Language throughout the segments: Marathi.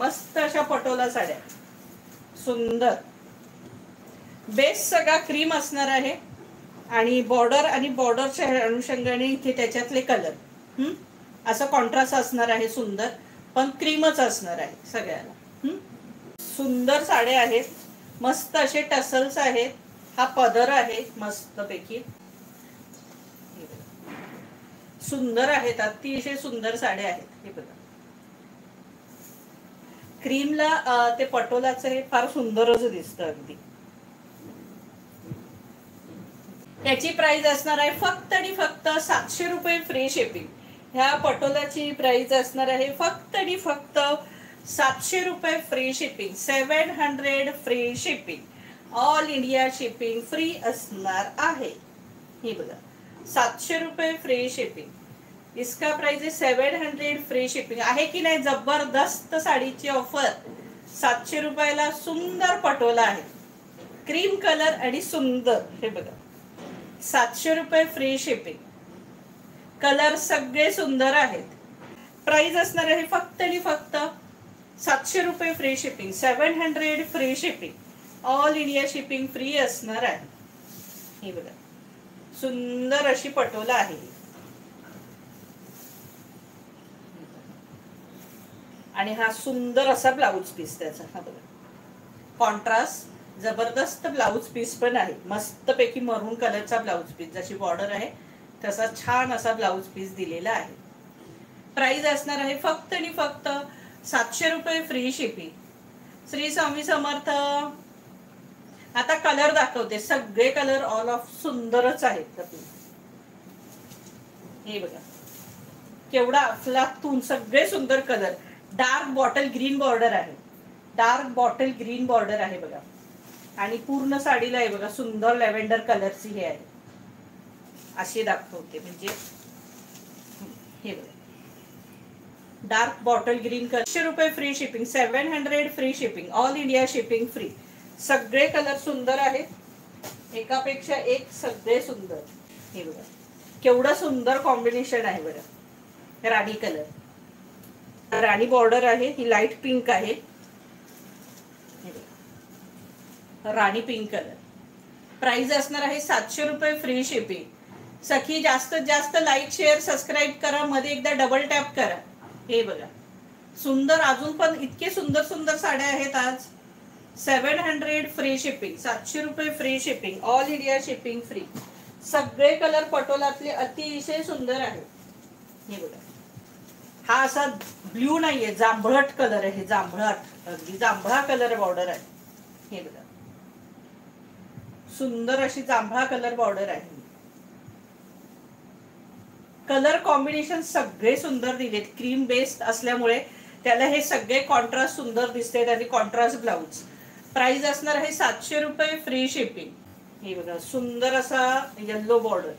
मस्त अशा पटोला साड्या, सुंदर बेस सगळा क्रीम असणार आहे आणि बॉर्डर आणि बॉर्डरच्या अनुषंगाने इथे त्याच्यातले कलर असं कॉन्ट्रास्ट असणार आहे. सुंदर पण क्रीमच असणार आहे सगळ्याला. सुंदर साड्या आहेत, मस्त असे टसल्स आहेत. हा पदर आहे मस्तपैकी, सुंदर आहेत, अतिशय सुंदर साड्या आहेत. हे बघा क्रीमला ते पटोलाचं हे फार सुंदरच दिसतं अगदी. याची प्राइस असणार आहे फक्त आणि फक्त 700 रुपये फ्री शिपिंग. ह्या पटोलाची प्राइस असणार आहे फक्त आणि फक्त 700 रुपये free shipping. 700 free shipping, all India shipping free असणार आहे. हे बघा 700 रुपये फ्री शिपिंग. इसका प्राइस आहे 700 फ्री शिपिंग. आहे की नाही जबरदस्त साडीची ऑफर. 700 रुपयाला सुंदर पटोला आहे, क्रीम कलर आणि सुंदर. हे बघा 700 रुपये फ्री शिपिंग. कलर सगळे सुंदर आहेत. प्राइस असणार आहे फक्त आणि फक्त 700 रुपये free shipping. 700 free shipping, all India shipping free असणार आहे. हे बघा सुंदर अशी पटोला आहे आणि हा सुंदर असा ब्लाउज पीस त्याचा. हा बघा कॉन्ट्रास्ट जबरदस्त ब्लाउज पीस पण आहे, मस्तपैकी मरून कलरचा ब्लाउज पीस. जशी बॉर्डर आहे तसा छान असा ब्लाउज पीस दिलेला आहे. प्राइस असणार आहे फक्त आणि फक्त 700 रुपये फ्री शिपिंग. श्री स्वामी समर्थ. आता कलर दाखवते, सगळे कलर ऑल ऑफ सुंदरच आहेत. हे बघा केवढा अफलातून सगळे सुंदर colour. Dark bottle green border आहे, डार्क बॉटल ग्रीन बॉर्डर आहे बघा. आणि पूर्ण साडीला आहे बघा सुंदर लॅव्हेंडर कलरची हे आहे. अशी दाखवते म्हणजे हे बघा डार्क बॉटल ग्रीन कलर. 100 रुपये free shipping. 700 free shipping, all India shipping free. सगळे कलर सुंदर आहेत, एकापेक्षा एक सगळे सुंदर. हे बघा केवढं सुंदर कॉम्बिनेशन आहे बघा. राणी कलर, राणी बॉर्डर आहे, ही लाईट पिंक आहे. राणी पिंक कलर. प्राइस असणार आहे 700 रुपये फ्री शिपिंग. सखी जास्तीत जास्त लाईक शेअर सबस्क्राईब करा, मध्ये एकदा डबल टॅप करा. हे बघा सुंदर, अजून पण इतके सुंदर सुंदर साड्या आहेत आज. 700 फ्री शिपिंग, 700 रुपये free shipping, all India shipping free. सगळे कलर पटोलातले अतिशय सुंदर आहेत. हे बघा हा असा ब्ल्यू नाहीये, जांभळट कलर आहे, जांभळट अगदी जांभळा कलर बॉर्डर आहे. हे बघा सुंदर अशी जांभळा कलर बॉर्डर आहे. कलर कॉम्बिनेशन सगळे सुंदर दिलेत, क्रीम बेस्ड असल्यामुळे त्याला हे सगळे कॉन्ट्रास्ट सुंदर दिसतात आणि कॉन्ट्रास्ट ब्लाउज. प्राइस असणार आहे 700 रुपये फ्री शिपिंग. हे बघा सुंदर असा येल्लो बॉर्डर.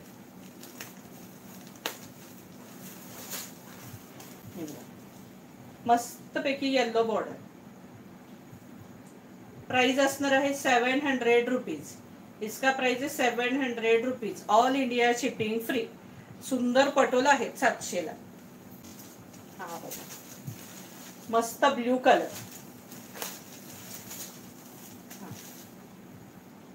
मस्तपैकी येल्लो बॉर्डर. प्राइस असणार आहे 700 रुपीज. इसका प्राइस है 700 rupees, all India shipping free. सुंदर पटोला आहे 700 ला. हा बघा मस्त ब्ल्यू कलर,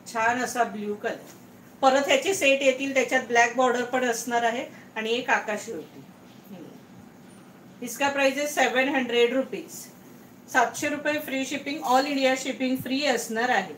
छान असा ब्ल्यू कलर. परत ह्याचे सेट येतील, त्याच्यात ब्लॅक बॉर्डर पण असणार आहे आणि एक आकाशी होती. इसका प्राइस है 700 रुपीज. 700 रुपये free shipping, all India shipping free असणार आहे.